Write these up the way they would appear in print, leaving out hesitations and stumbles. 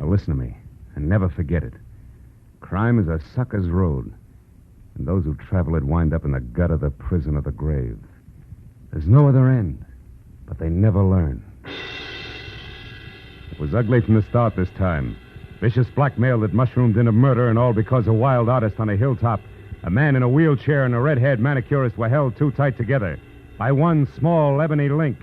listen to me, and never forget it. Crime is a sucker's road, and those who travel it wind up in the gut of the prison or the grave. There's no other end, but they never learn. It was ugly from the start this time. Vicious blackmail that mushroomed into murder, and all because a wild artist on a hilltop, a man in a wheelchair, and a red-haired manicurist were held too tight together by one small ebony link.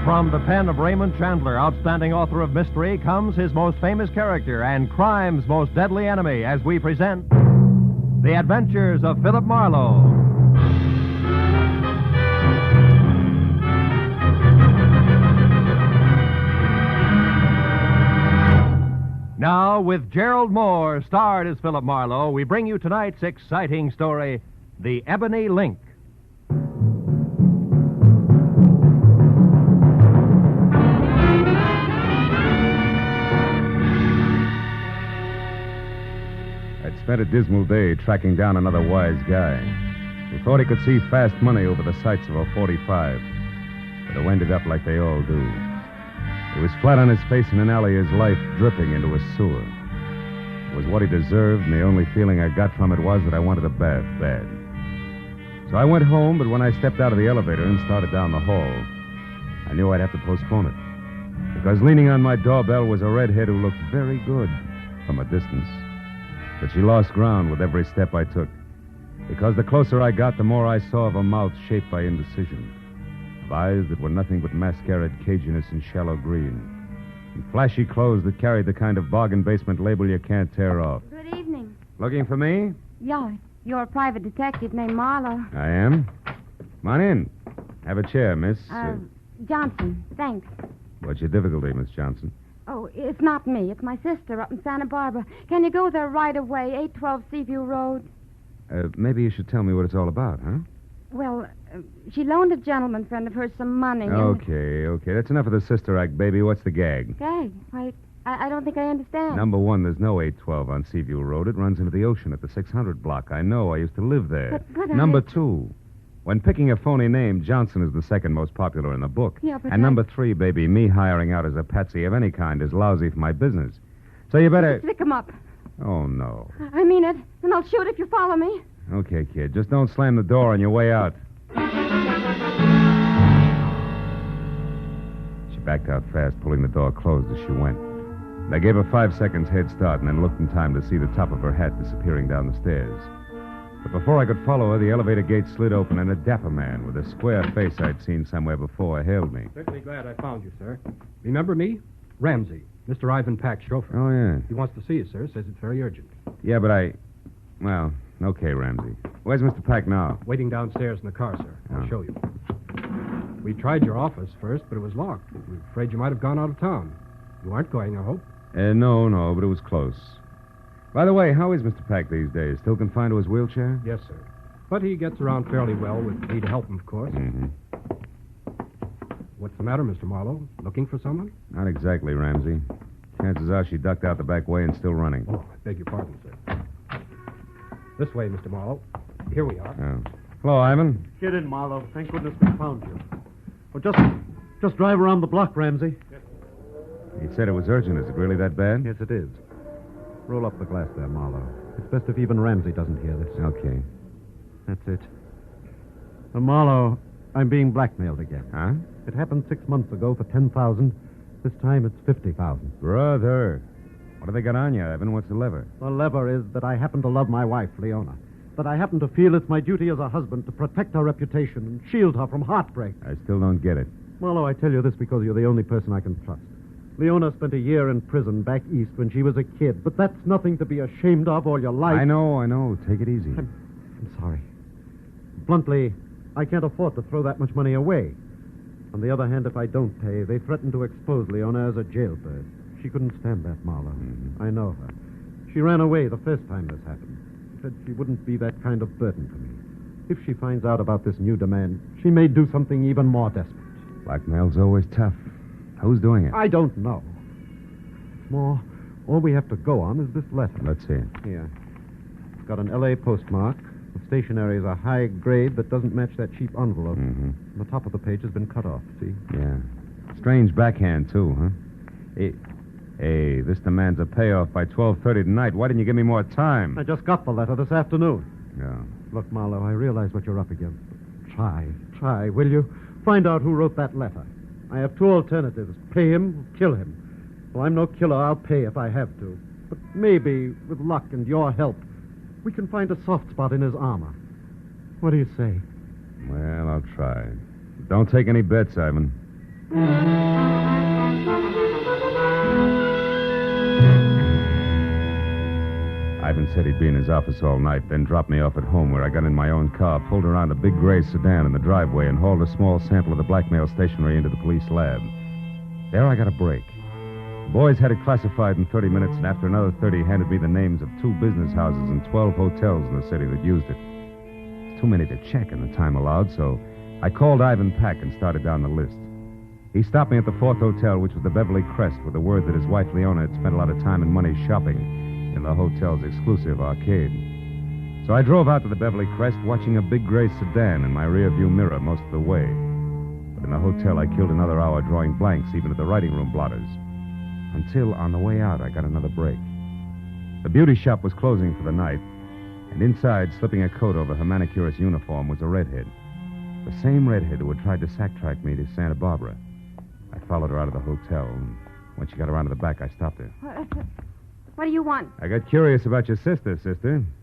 From the pen of Raymond Chandler, outstanding author of mystery, comes his most famous character and crime's most deadly enemy as we present The Adventures of Philip Marlowe. Now, with Gerald Moore, starred as Philip Marlowe, we bring you tonight's exciting story, The Ebony Link. I'd spent a dismal day tracking down another wise guy who thought he could see fast money over the sights of a 45, but who ended up like they all do. He was flat on his face in an alley, his life dripping into a sewer. It was what he deserved, and the only feeling I got from it was that I wanted a bath bad. So I went home, but when I stepped out of the elevator and started down the hall, I knew I'd have to postpone it. Because leaning on my doorbell was a redhead who looked very good from a distance. But she lost ground with every step I took. Because the closer I got, the more I saw of a mouth shaped by indecision. Of eyes that were nothing but mascaraed caginess and shallow green. And flashy clothes that carried the kind of bargain basement label you can't tear off. Good evening. Looking for me? Yeah, you're a private detective named Marlowe. I am. Come on in. Have a chair, miss. Johnson, thanks. What's your difficulty, Miss Johnson? Oh, it's not me. It's my sister up in Santa Barbara. Can you go there right away, 812 Seaview Road? Maybe you should tell me what it's all about, huh? Well, she loaned a gentleman friend of hers some money. Okay. That's enough of the sister act, baby. What's the gag? Gag? Wait, I don't think I understand. Number one, there's no 812 on Seaview Road. It runs into the ocean at the 600 block. I know. I used to live there. But Number two, when picking a phony name, Johnson is the second most popular in the book. Yeah, but and number three, baby, me hiring out as a patsy of any kind is lousy for my business. So you better... Stick 'em up. Oh, no. I mean it, and I'll shoot if you follow me. Okay, kid. Just don't slam the door on your way out. She backed out fast, pulling the door closed as she went. I gave her 5 seconds head start and then looked in time to see the top of her hat disappearing down the stairs. But before I could follow her, the elevator gate slid open and a dapper man with a square face I'd seen somewhere before hailed me. Certainly glad I found you, sir. Remember me? Ramsey, Mr. Ivan Pack's chauffeur. Oh, yeah. He wants to see you, sir. Says it's very urgent. Yeah, but Well, okay, Ramsey. Where's Mr. Pack now? Waiting downstairs in the car, sir. I'll Oh. show you. We tried your office first, but it was locked. We're afraid you might have gone out of town. You aren't going, I hope. No, but it was close. By the way, how is Mr. Pack these days? Still confined to his wheelchair? Yes, sir. But he gets around fairly well with me to help him, of course. Mm-hmm. What's the matter, Mr. Marlowe? Looking for someone? Not exactly, Ramsey. Chances are she ducked out the back way and still running. Oh, I beg your pardon, sir. This way, Mr. Marlowe. Here we are. Oh. Hello, Ivan. Get in, Marlowe. Thank goodness we found you. Well, just drive around the block, Ramsey. He said it was urgent. Is it really that bad? Yes, it is. Roll up the glass there, Marlowe. It's best if even Ramsey doesn't hear this. Okay. That's it. Marlowe, I'm being blackmailed again. Huh? It happened 6 months ago for $10,000. This time it's $50,000. Brother. What have they got on you, Ivan? What's the lever? The lever is that I happen to love my wife, Leona. That I happen to feel it's my duty as a husband to protect her reputation and shield her from heartbreak. I still don't get it. Marlowe, I tell you this because you're the only person I can trust. Leona spent a year in prison back east when she was a kid, but that's nothing to be ashamed of all your life. I know. Take it easy. I'm sorry. Bluntly, I can't afford to throw that much money away. On the other hand, if I don't pay, they threaten to expose Leona as a jailbird. She couldn't stand that, Marlowe. Mm-hmm. I know her. She ran away the first time this happened. Said she wouldn't be that kind of burden to me. If she finds out about this new demand, she may do something even more desperate. Blackmail's always tough. Who's doing it? I don't know. More, all we have to go on is this letter. Let's see it. Here. It's got an L.A. postmark. The stationery is a high grade that doesn't match that cheap envelope. Mm-hmm. The top of the page has been cut off, see? Yeah. Strange backhand, too, huh? Hey, this demands a payoff by 12:30 tonight. Why didn't you give me more time? I just got the letter this afternoon. Yeah. Look, Marlowe, I realize what you're up against. Try, will you? Find out who wrote that letter. I have two alternatives. Pay him, or kill him. Well, I'm no killer. I'll pay if I have to. But maybe, with luck and your help, we can find a soft spot in his armor. What do you say? Well, I'll try. Don't take any bets, Ivan. Ivan said he'd be in his office all night, then dropped me off at home where I got in my own car, pulled around a big gray sedan in the driveway, and hauled a small sample of the blackmail stationery into the police lab. There I got a break. The boys had it classified in 30 minutes, and after another 30, handed me the names of 2 business houses and 12 hotels in the city that used it. It's too many to check in the time allowed, so I called Ivan Pack and started down the list. He stopped me at the 4th hotel, which was the Beverly Crest, with the word that his wife Leona had spent a lot of time and money shopping in the hotel's exclusive arcade. So I drove out to the Beverly Crest, watching a big gray sedan in my rearview mirror most of the way. But in the hotel, I killed another hour drawing blanks, even at the writing room blotters. Until, on the way out, I got another break. The beauty shop was closing for the night, and inside, slipping a coat over her manicurist's uniform, was a redhead. The same redhead who had tried to sack-track me to Santa Barbara. I followed her out of the hotel, and when she got around to the back, I stopped her. What do you want? I got curious about your sister.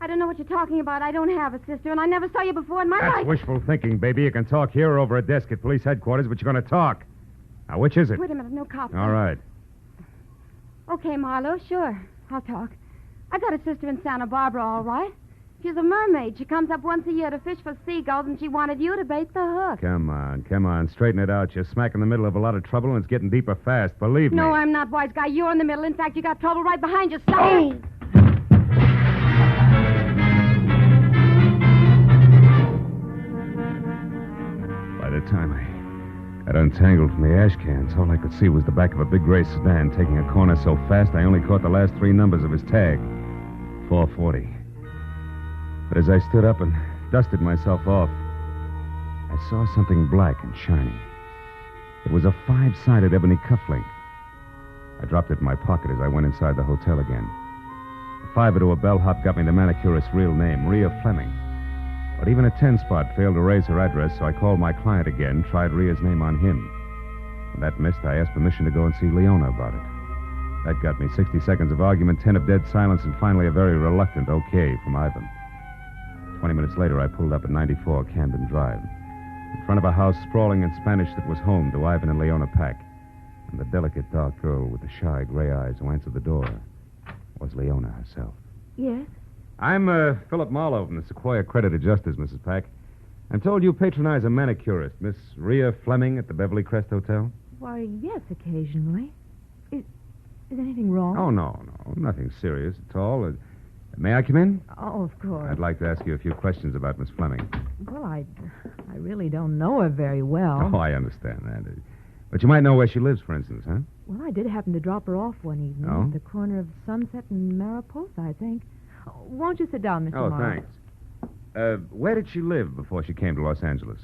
I don't know what you're talking about. I don't have a sister, and I never saw you before in my That's life. wishful thinking, baby. You can talk here or over a desk at police headquarters, but you're going to talk. Now, which is it? Wait a minute, no cop. All right. Okay, Marlowe, sure. I'll talk. I got a sister in Santa Barbara, all right. She's a mermaid. She comes up once a year to fish for seagulls, and she wanted you to bait the hook. Come on. Straighten it out. You're smack in the middle of a lot of trouble, and it's getting deeper fast. Believe me. No, I'm not, wise guy. You're in the middle. In fact, you got trouble right behind you. Stop it. By the time I got untangled from the ash cans, all I could see was the back of a big gray sedan taking a corner so fast I only caught the last 3 numbers of his tag. 440. But as I stood up and dusted myself off, I saw something black and shiny. It was a 5-sided ebony cufflink. I dropped it in my pocket as I went inside the hotel again. The 5 to a bellhop got me the manicurist's real name, Rhea Fleming. But even a 10-spot failed to raise her address, so I called my client again, tried Rhea's name on him. When that missed, I asked permission to go and see Leona about it. That got me 60 seconds of argument, 10 of dead silence, and finally a very reluctant okay from Ivan. 20 minutes later, I pulled up at 94 Camden Drive, in front of a house sprawling in Spanish that was home to Ivan and Leona Pack. And the delicate, dark girl with the shy, gray eyes who answered the door was Leona herself. Yes? I'm Philip Marlowe from the Sequoia Credit Adjusters, Mrs. Pack. I'm told you patronize a manicurist, Miss Rhea Fleming at the Beverly Crest Hotel. Why, yes, occasionally. Is anything wrong? Oh, no. Nothing serious at all. May I come in? Oh, of course. I'd like to ask you a few questions about Miss Fleming. Well, I really don't know her very well. Oh, I understand that. But you might know where she lives, for instance, huh? Well, I did happen to drop her off one evening Oh? at the corner of Sunset and Mariposa, I think. Oh, won't you sit down, Mr. Oh, Morrow? thanks. Where did she live before she came to Los Angeles?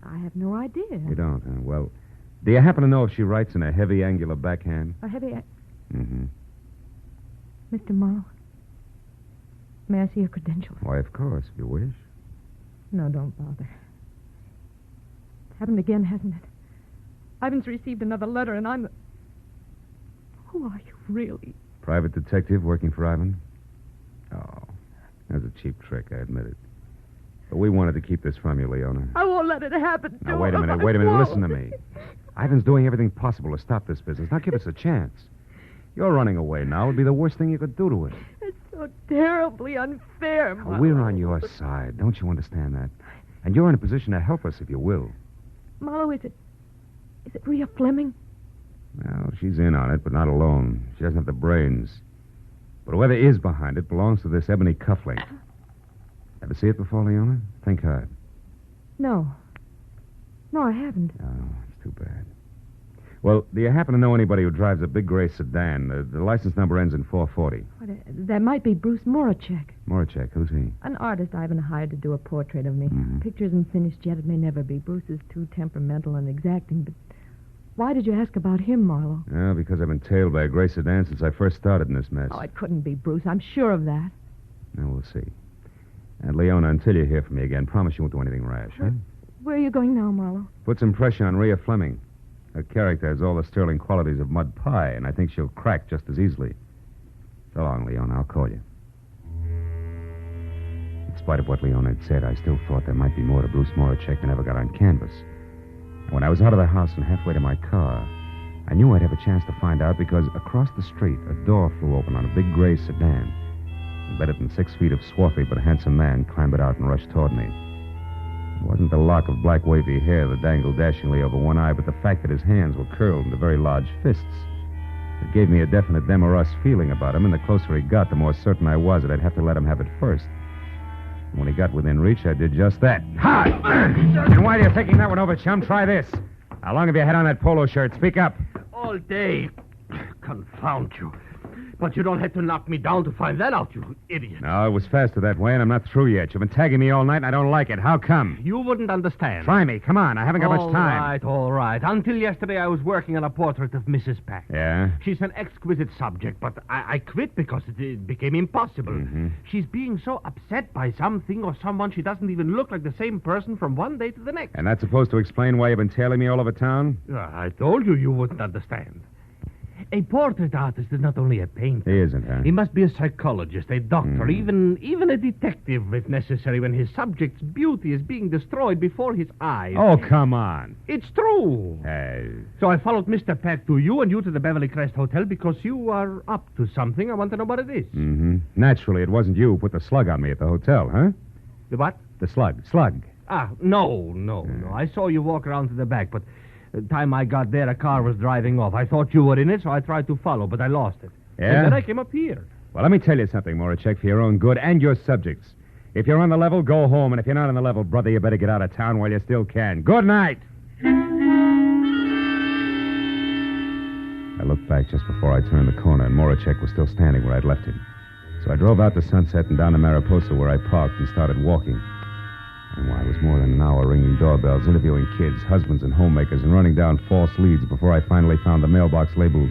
I have no idea. You don't, huh? Well, do you happen to know if she writes in a heavy, angular backhand? A heavy... Mm-hmm. Mr. Morrow, may I see your credentials? Why, of course, if you wish. No, don't bother. It's happened again, hasn't it? Ivan's received another letter, and I'm... Who are you, really? Private detective working for Ivan? Oh, that's a cheap trick, I admit it. But we wanted to keep this from you, Leona. I won't let it happen to Now, wait a him. minute. I won't. Listen to me. Ivan's doing everything possible to stop this business. Now, give us a chance. You're running away now. It would be the worst thing you could do to it. It's so terribly unfair, Now, Marlowe. we're on your side. Don't you understand that? And you're in a position to help us if you will. Marlowe, is it Rhea Fleming? Well, she's in on it, but not alone. She doesn't have the brains. But whoever is behind it belongs to this ebony cufflink. Ever see it before, Leona? Think hard. No, I haven't. Oh, it's too bad. Well, do you happen to know anybody who drives a big gray sedan? The license number ends in 440. That might be Bruce Morachek, Morachek, who's he? an artist Ivan hired to do a portrait of me. Mhm. Picture isn't finished yet. It may never be. Bruce is too temperamental and exacting, but Why did you ask about him, Marlowe? Yeah, because I've been tailed by a gray sedan since I first started in this mess. Oh, it couldn't be Bruce. I'm sure of that. Now, we'll see. And, Leona, until you hear from me again, promise you won't do anything rash, huh? Where are you going now, Marlowe? Put some pressure on Rhea Fleming. Her character has all the sterling qualities of mud pie, and I think she'll crack just as easily. So long, Leona. I'll call you. In spite of what Leona had said, I still thought there might be more to Bruce Moracek than ever got on canvas. And when I was out of the house and halfway to my car, I knew I'd have a chance to find out because across the street, a door flew open on a big gray sedan. And better than 6 feet of swarthy but handsome man clambered out and rushed toward me. It wasn't the lock of black wavy hair that dangled dashingly over one eye, but the fact that his hands were curled into very large fists. It gave me a definite them or us feeling about him, and the closer he got, the more certain I was that I'd have to let him have it first. And when he got within reach, I did just that. Ha! And why are you taking that one over, chum? Try this. How long have you had on that polo shirt? Speak up. All day. Confound you. But you don't have to knock me down to find that out, you idiot. No, it was faster that way, and I'm not through yet. You've been tagging me all night, and I don't like it. How come? You wouldn't understand. Try me. Come on. I haven't got much time. All right. Until yesterday, I was working on a portrait of Mrs. Pack. Yeah? She's an exquisite subject, but I quit because it became impossible. Mm-hmm. She's being so upset by something or someone she doesn't even look like the same person from one day to the next. And that's supposed to explain why you've been tailing me all over town? I told you wouldn't understand. A portrait artist is not only a painter. He isn't, huh? He must be a psychologist, a doctor, even a detective, if necessary, when his subject's beauty is being destroyed before his eyes. Oh, come on. It's true. So I followed Mr. Peck to you and you to the Beverly Crest Hotel because you are up to something. I want to know what it is. Mm-hmm. Naturally, it wasn't you who put the slug on me at the hotel, huh? The what? The slug. Slug. No. I saw you walk around to the back, but the time I got there, a car was driving off. I thought you were in it, so I tried to follow, but I lost it. Yeah? And then I came up here. Well, let me tell you something, Moracek, for your own good and your subjects. If you're on the level, go home, and if you're not on the level, brother, you better get out of town while you still can. Good night. I looked back just before I turned the corner, and Moracek was still standing where I'd left him. So I drove out to Sunset and down to Mariposa, where I parked and started walking. And I was more than an hour ringing doorbells, interviewing kids, husbands, and homemakers, and running down false leads before I finally found the mailbox labeled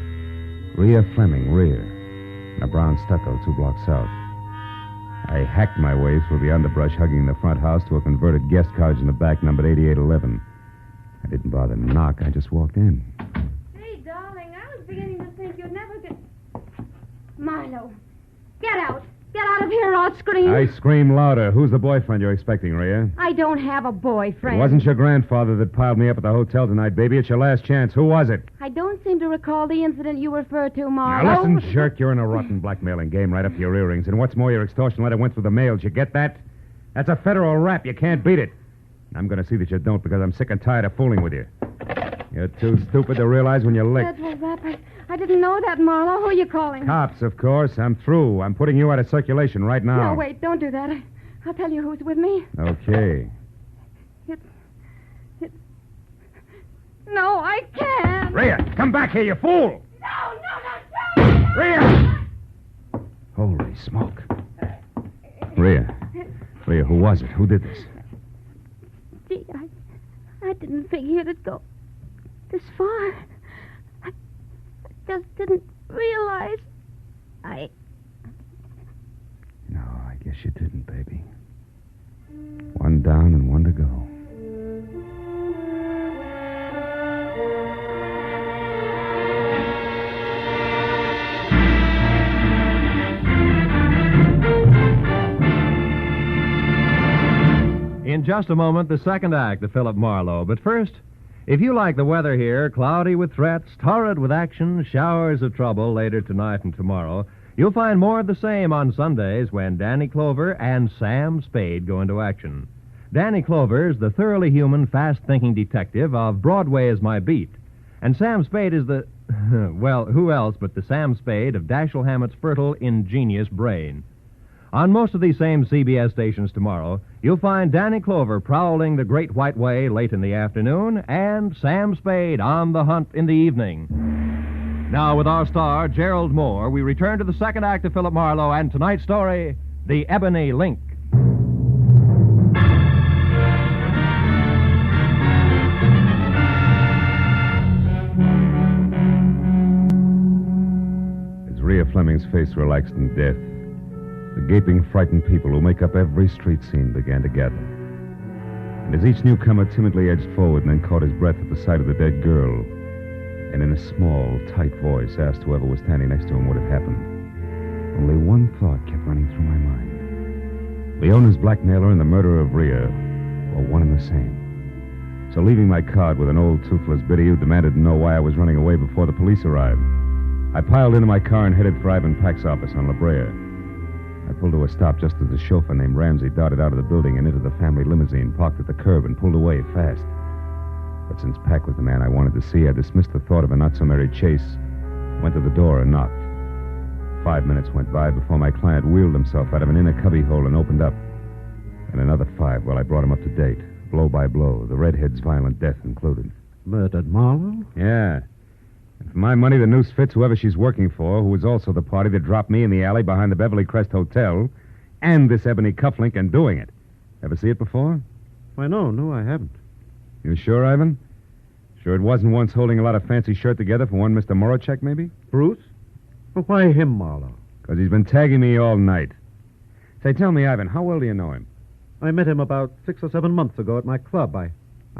Rhea Fleming, rear, in a brown stucco 2 blocks south. I hacked my way through the underbrush hugging the front house to a converted guest cottage in the back numbered 8811. I didn't bother to knock. I just walked in. Hey, darling, I was beginning to think you'd never get... Milo, get out. Get out of here or I'll scream. I scream louder. Who's the boyfriend you're expecting, Rhea? I don't have a boyfriend. It wasn't your grandfather that piled me up at the hotel tonight, baby. It's your last chance. Who was it? I don't seem to recall the incident you refer to, Marlo. Now, listen, jerk. You're in a rotten blackmailing game right up to your earrings. And what's more, your extortion letter went through the mail. Did you get that? That's a federal rap. You can't beat it. And I'm going to see that you don't because I'm sick and tired of fooling with you. You're too stupid to realize when you're licked. Federal rap? I didn't know that, Marlo. Who are you calling? Cops, of course. I'm through. I'm putting you out of circulation right now. No, wait. Don't do that. I'll tell you who's with me. Okay. It's... No, I can't. Rhea, come back here, you fool! No! Rhea! Holy smoke. Rhea, who was it? Who did this? Gee, I didn't figure it'd go this far. I just didn't realize. No, I guess you didn't, baby. One down and one to go. In just a moment, the second act of Philip Marlowe. But first, if you like the weather here, cloudy with threats, torrid with action, showers of trouble later tonight and tomorrow, you'll find more of the same on Sundays when Danny Clover and Sam Spade go into action. Danny Clover is the thoroughly human, fast-thinking detective of Broadway is My Beat. And Sam Spade is the... well, who else but the Sam Spade of Dashiell Hammett's fertile, ingenious brain. On most of these same CBS stations tomorrow, you'll find Danny Clover prowling the Great White Way late in the afternoon and Sam Spade on the hunt in the evening. Now, with our star, Gerald Moore, we return to the second act of Philip Marlowe and tonight's story, The Ebony Link. face relaxed in death, the gaping, frightened people who make up every street scene began to gather. And as each newcomer timidly edged forward and then caught his breath at the sight of the dead girl, and in a small, tight voice asked whoever was standing next to him what had happened, only one thought kept running through my mind. Leona's blackmailer and the murderer of Rhea were one and the same. So leaving my card with an old, toothless biddy who demanded to know why I was running away before the police arrived, I piled into my car and headed for Ivan Pack's office on La Brea. I pulled to a stop just as a chauffeur named Ramsey darted out of the building and into the family limousine, parked at the curb, and pulled away fast. But since Pack was the man I wanted to see, I dismissed the thought of a not-so-merry chase, went to the door and knocked. 5 minutes went by before my client wheeled himself out of an inner cubbyhole and opened up. And another 5 while I brought him up to date, blow by blow, the redhead's violent death included. Murdered Marlowe? Yeah. And for my money, the noose fits whoever she's working for, who was also the party that dropped me in the alley behind the Beverly Crest Hotel, and this Ebony cufflink and doing it. Ever see it before? Why, no, I haven't. You sure, Ivan? Sure it wasn't once holding a lot of fancy shirt together for one Mr. Morocek, maybe? Bruce? Well, why him, Marlowe? Because he's been tagging me all night. Say, tell me, Ivan, how well do you know him? I met him about 6 or 7 months ago at my club. I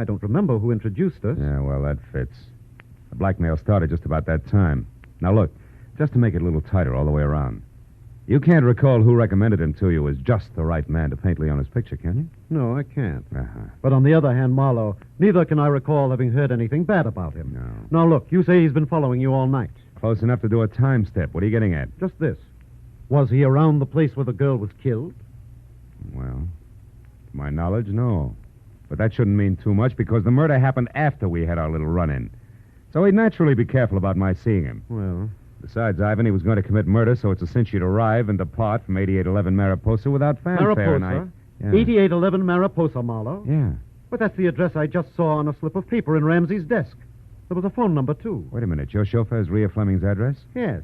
don't remember who introduced us. Yeah, well, that fits. The blackmail started just about that time. Now, look, just to make it a little tighter all the way around. You can't recall who recommended him to you as just the right man to paint Leona's picture, can you? No, I can't. Uh-huh. But on the other hand, Marlowe, neither can I recall having heard anything bad about him. No. Now, look, you say he's been following you all night. Close enough to do a time step. What are you getting at? Just this. Was he around the place where the girl was killed? Well, to my knowledge, no. But that shouldn't mean too much because the murder happened after we had our little run-in. So he'd naturally be careful about my seeing him. Well, Besides, Ivan, he was going to commit murder, so it's a cinch you'd arrive and depart from 8811 Mariposa without fanfare. Mariposa? Yeah. 8811 Mariposa, Marlowe. Yeah. But that's the address I just saw on a slip of paper in Ramsey's desk. There was a phone number, too. Wait a minute. Your chauffeur has Rhea Fleming's address? Yes.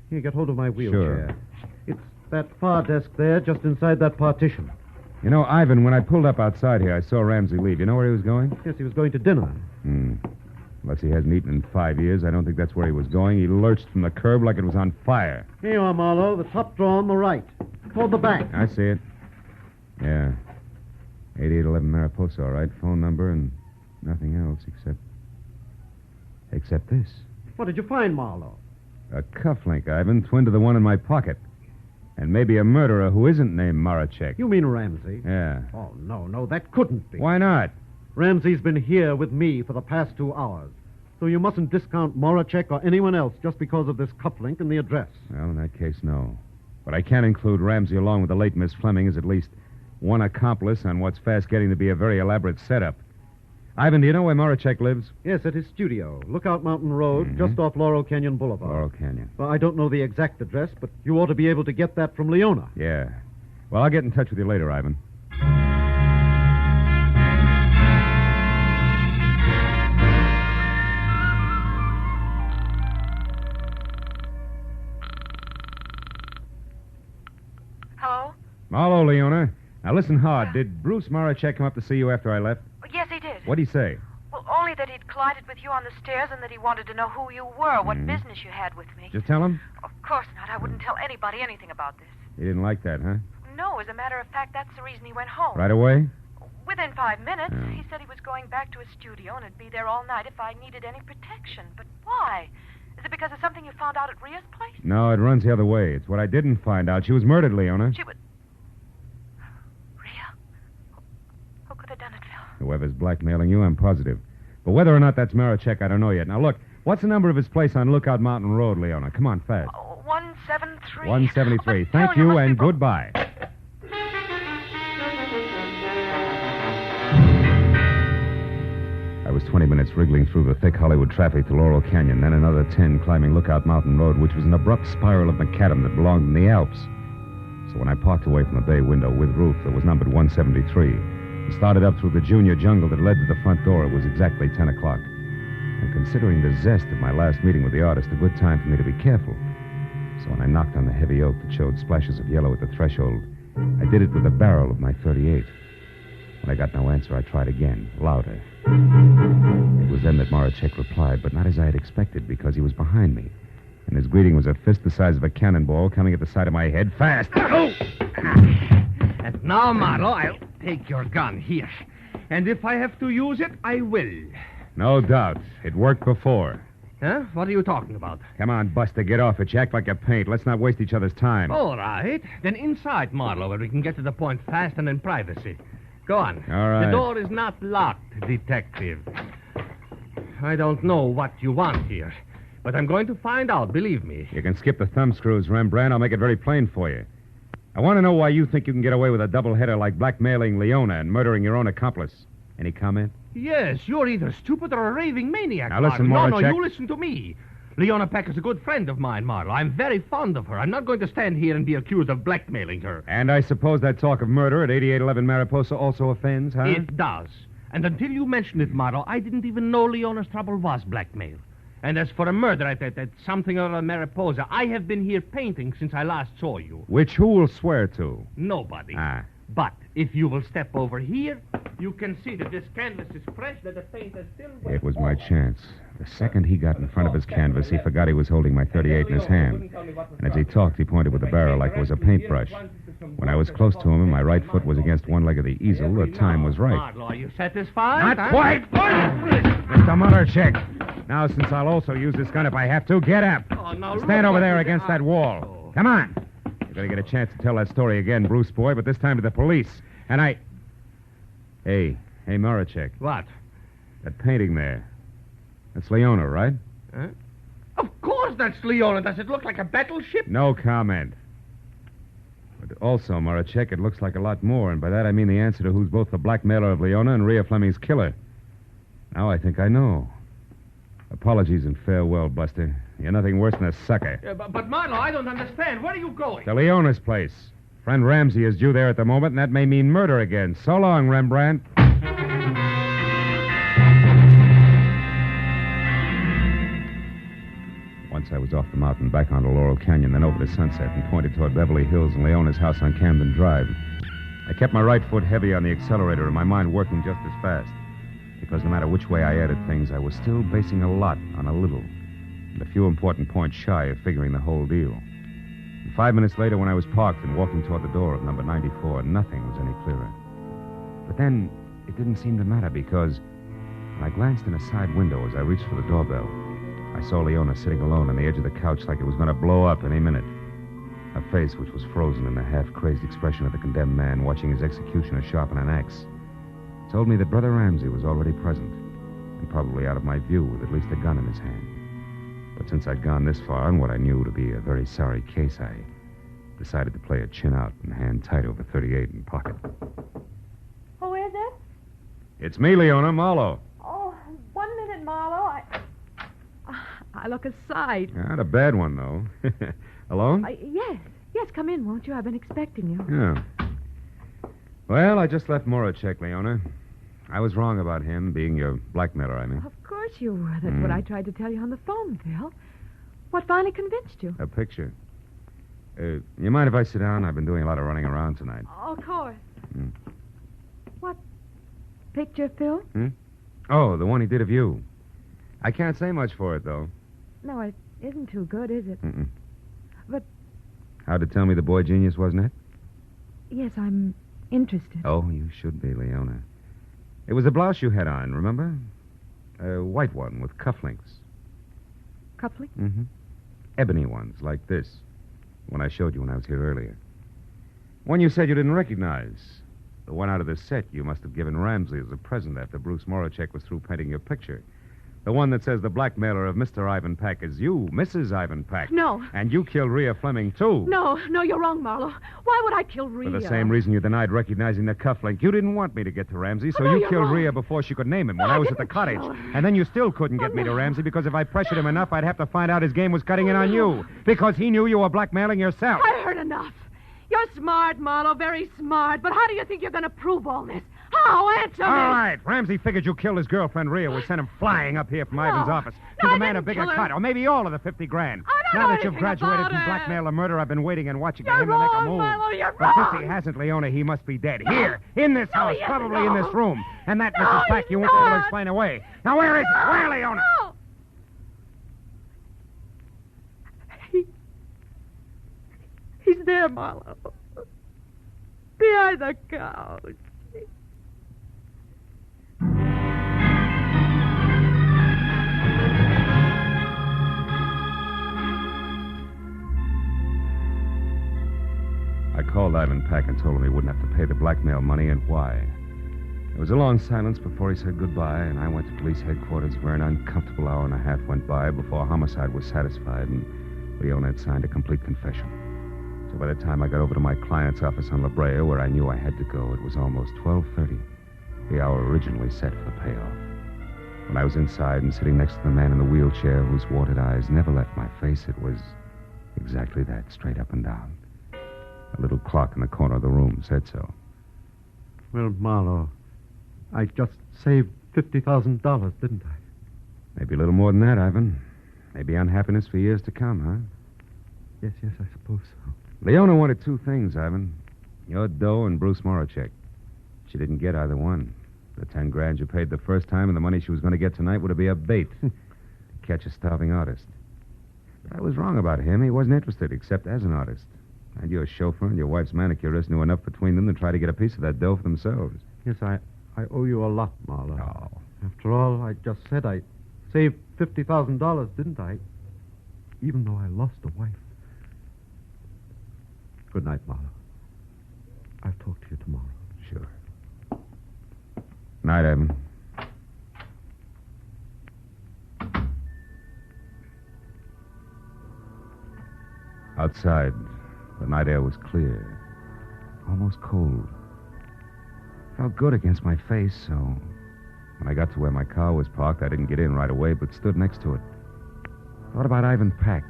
Here, get hold of my wheelchair. Sure. It's that far desk there, just inside that partition. You know, Ivan, when I pulled up outside here, I saw Ramsey leave. You know where he was going? Yes, he was going to dinner. Unless he hasn't eaten in 5 years, I don't think that's where he was going. He lurched from the curb like it was on fire. Here you are, Marlowe. The top drawer on the right. Toward the back. I see it. Yeah. 8811 Mariposa, all right. Phone number and nothing else except this. What did you find, Marlowe? A cufflink, Ivan, twin to the one in my pocket. And maybe a murderer who isn't named Morocek. You mean Ramsey? Yeah. Oh, no, that couldn't be. Why not? Ramsey's been here with me for the past 2 hours. So you mustn't discount Morocek or anyone else just because of this cufflink and the address. Well, in that case, no. But I can include Ramsey along with the late Miss Fleming as at least one accomplice on what's fast getting to be a very elaborate setup. Ivan, do you know where Morocek lives? Yes, at his studio, Lookout Mountain Road, just off Laurel Canyon Boulevard. Laurel Canyon. Well, I don't know the exact address, but you ought to be able to get that from Leona. Yeah. Well, I'll get in touch with you later, Ivan. Hello? Hello, Leona. Now, listen hard. Did Bruce Morocek come up to see you after I left? Yes, he did. What'd he say? Well, only that he'd collided with you on the stairs and that he wanted to know who you were, what business you had with me. Did you tell him? Of course not. I wouldn't tell anybody anything about this. He didn't like that, huh? No, as a matter of fact, that's the reason he went home. Right away? Within 5 minutes. Yeah. He said he was going back to his studio and would be there all night if I needed any protection. But why? Is it because of something you found out at Rhea's place? No, it runs the other way. It's what I didn't find out. She was murdered, Leona. She would... Rhea? Who could have done it, Phil? Whoever's blackmailing you, I'm positive. But whether or not that's Morocek, I don't know yet. Now, look, what's the number of his place on Lookout Mountain Road, Leona? Come on, fast. 173. 173. Oh, but Thank Phil, you, must and be... goodbye. I was 20 minutes wriggling through the thick Hollywood traffic to Laurel Canyon, then another 10 climbing Lookout Mountain Road, which was an abrupt spiral of macadam that belonged in the Alps. So when I parked away from the bay window with roof that was numbered 173 and started up through the junior jungle that led to the front door, it was exactly 10 o'clock. And considering the zest of my last meeting with the artist, a good time for me to be careful. So when I knocked on the heavy oak that showed splashes of yellow at the threshold, I did it with the barrel of my .38. When I got no answer, I tried again, louder. It was then that Morocek replied, but not as I had expected, because he was behind me. And his greeting was a fist the size of a cannonball coming at the side of my head. Fast! Oh! And now, Marlowe, I'll take your gun here. And if I have to use it, I will. No doubt. It worked before. Huh? What are you talking about? Come on, Buster, get off it. You act like a paint. Let's not waste each other's time. All right. Then inside, Marlowe, where we can get to the point fast and in privacy. Go on. All right. The door is not locked, detective. I don't know what you want here, but I'm going to find out, believe me. You can skip the thumb screws, Rembrandt. I'll make it very plain for you. I want to know why you think you can get away with a doubleheader like blackmailing Leona and murdering your own accomplice. Any comment? Yes, you're either stupid or a raving maniac. Now listen, Marlowe. No, Moracek. you listen to me. Leona Peck is a good friend of mine, Marlowe. I'm very fond of her. I'm not going to stand here and be accused of blackmailing her. And I suppose that talk of murder at 8811 Mariposa also offends, huh? It does. And until you mentioned it, Marlowe, I didn't even know Leona's trouble was blackmail. And as for a murder at something or other Mariposa, I have been here painting since I last saw you. Which who will swear to? Nobody. Ah. But if you will step over here, you can see that this canvas is fresh, that the paint is still wet. It was my chance. The second he got in front of his canvas, he forgot he was holding my .38 in his hand. And as he talked, he pointed with the barrel like it was a paintbrush. When I was close to him and my right foot was against one leg of the easel, the time was right. Marlowe, are you satisfied? Not quite! Mr. Mullercheck. Now, since I'll also use this gun if I have to, get up. Oh, now Stand look over what there you against did. that wall. Oh. Come on. You're going to get a chance to tell that story again, Bruce boy, but this time to the police. And I... Hey, Mullercheck. What? That painting there. That's Leona, right? Huh? Of course that's Leona. Does it look like a battleship? No comment. But also, Mullercheck, it looks like a lot more, and by that I mean the answer to who's both the blackmailer of Leona and Rhea Fleming's killer. Now I think I know. Apologies and farewell, Buster. You're nothing worse than a sucker. Yeah, but Marlowe, I don't understand. Where are you going? To Leona's place. Friend Ramsey is due there at the moment, and that may mean murder again. So long, Rembrandt. Once I was off the mountain, back onto Laurel Canyon, then over to Sunset, and pointed toward Beverly Hills and Leona's house on Camden Drive. I kept my right foot heavy on the accelerator and my mind working just as fast. Because no matter which way I added things, I was still basing a lot on a little, and a few important points shy of figuring the whole deal. And 5 minutes later, when I was parked and walking toward the door of number 94, nothing was any clearer. But then, it didn't seem to matter because when I glanced in a side window as I reached for the doorbell, I saw Leona sitting alone on the edge of the couch like it was going to blow up any minute. Her face, which was frozen in the half-crazed expression of the condemned man watching his executioner sharpen an axe, told me that Brother Ramsey was already present, and probably out of my view with at least a gun in his hand. But since I'd gone this far on what I knew to be a very sorry case, I decided to play it chin out and hand tight over 38 in pocket. Who is it? It's me, Leona, Marlowe. Oh, 1 minute, Marlowe. I look a sight. Not a bad one, though. Alone? Yes, come in, won't you? I've been expecting you. Yeah. Well, I just left Moracek, Leona. I was wrong about him, being your blackmailer, I mean. Of course you were. That's what I tried to tell you on the phone, Phil. What finally convinced you? A picture. You mind if I sit down? I've been doing a lot of running around tonight. Oh, of course. What picture, Phil? Oh, the one he did of you. I can't say much for it, though. No, it isn't too good, is it? Mm-mm. But... How'd it tell me the boy genius, wasn't it? Yes, I'm interested. Oh, you should be, Leona. It was a blouse you had on, remember? A white one with cufflinks. Cufflinks? Mm-hmm. Ebony ones, like this. One I showed you when I was here earlier. One you said you didn't recognize. The one out of the set you must have given Ramsey as a present after Bruce Moracek was through painting your picture. The one that says the blackmailer of Mr. Ivan Pack is you, Mrs. Ivan Pack. No. And you killed Rhea Fleming, too. No, you're wrong, Marlowe. Why would I kill Rhea? For the same reason you denied recognizing the cufflink. You didn't want me to get to Ramsey, so no, you you're killed wrong. Rhea before she could name him when No, I I was at the didn't cottage. kill her. And then you still couldn't get me to Ramsey because if I pressured him enough, I'd have to find out his game was cutting in on you. Because he knew you were blackmailing yourself. I heard enough. You're smart, Marlowe, very smart. But how do you think you're going to prove all this? How? Answer me. All right. Ramsey figured you killed his girlfriend, Rhea. We sent him flying up here from Ivan's office. No, To I demand a didn't bigger kill her. cut, or maybe all of the 50 grand. I don't now know that you've anything graduated about from it. blackmail to murder, I've been waiting and watching for You're him to make a wrong, move. Marlowe, you're But wrong. since he hasn't, Leona, he must be dead. No. Here, in this No, house, he isn't, probably in no. this room. And that No, Mrs. Pack he's you won't be able to not. explain away. Now, where is he? Where, Leona? No. There, Marlowe. Behind the couch. I called Ivan Pack and told him he wouldn't have to pay the blackmail money and why. There was a long silence before he said goodbye, and I went to police headquarters where an uncomfortable hour and a half went by before homicide was satisfied and Leona had signed a complete confession. So by the time I got over to my client's office on La Brea, where I knew I had to go, it was almost 12:30, the hour originally set for the payoff. When I was inside and sitting next to the man in the wheelchair whose watered eyes never left my face, it was exactly that, straight up and down. A little clock in the corner of the room said so. Well, Marlowe, I just saved $50,000, didn't I? Maybe a little more than that, Ivan. Maybe unhappiness for years to come, huh? Yes, I suppose so. Leona wanted two things, Ivan. Your dough and Bruce Morachek. She didn't get either one. The 10 grand you paid the first time and the money she was going to get tonight would be a bait to catch a starving artist. But I was wrong about him. He wasn't interested, except as an artist. And your chauffeur and your wife's manicurist knew enough between them to try to get a piece of that dough for themselves. Yes, I owe you a lot, Marlowe. Oh. After all, I just said I saved $50,000, didn't I? Even though I lost a wife. Good night, Marlowe. I'll talk to you tomorrow. Sure. Night, Evan. Outside, the night air was clear, almost cold. Felt good against my face, so when I got to where my car was parked, I didn't get in right away, but stood next to it. Thought about Ivan Pack,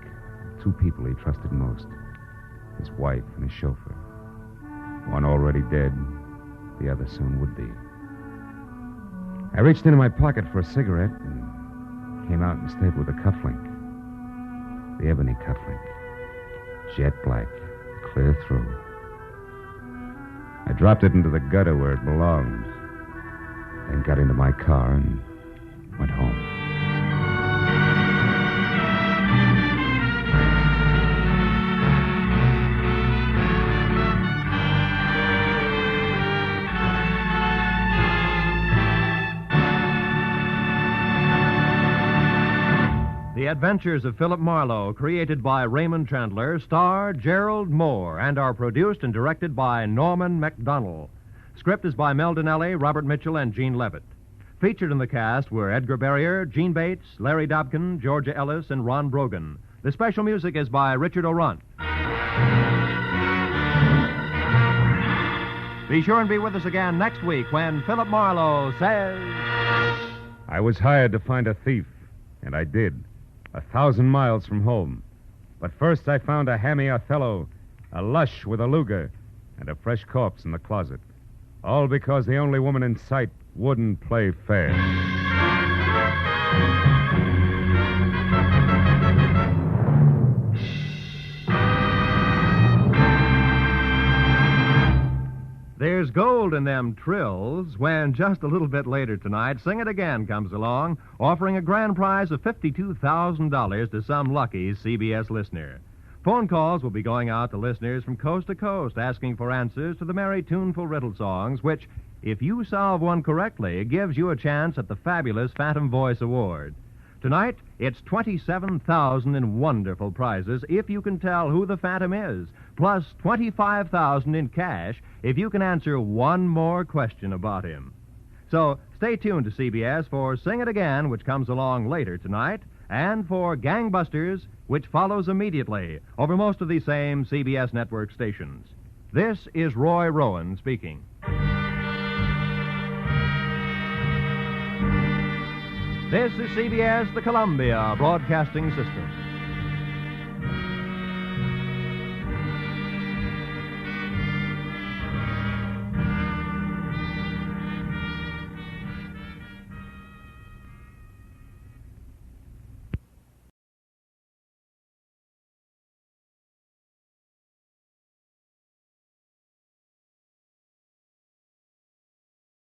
two people he trusted most, his wife and his chauffeur. One already dead, the other soon would be. I reached into my pocket for a cigarette and came out and stayed with the cufflink. The ebony cufflink. Jet black, clear through. I dropped it into the gutter where it belonged, then got into my car and went home. The Adventures of Philip Marlowe, created by Raymond Chandler, star Gerald Moore, and are produced and directed by Norman MacDonald. Script is by Mel Donnelly, Robert Mitchell, and Gene Levitt. Featured in the cast were Edgar Barrier, Gene Bates, Larry Dobkin, Georgia Ellis, and Ron Brogan. The special music is by Richard O'Runt. Be sure and be with us again next week when Philip Marlowe says... I was hired to find a thief, and I did. 1,000 miles from home. But first I found a hammy Othello, a lush with a Luger, and a fresh corpse in the closet. All because the only woman in sight wouldn't play fair. There's gold in them trills when just a little bit later tonight, Sing It Again comes along, offering a grand prize of $52,000 to some lucky CBS listener. Phone calls will be going out to listeners from coast to coast asking for answers to the merry, tuneful riddle songs, which, if you solve one correctly, gives you a chance at the fabulous Phantom Voice Award. Tonight, it's 27,000 in wonderful prizes if you can tell who the Phantom is, plus 25,000 in cash if you can answer one more question about him. So stay tuned to CBS for Sing It Again, which comes along later tonight, and for Gangbusters, which follows immediately over most of these same CBS network stations. This is Roy Rowan speaking. This is CBS, the Columbia Broadcasting System.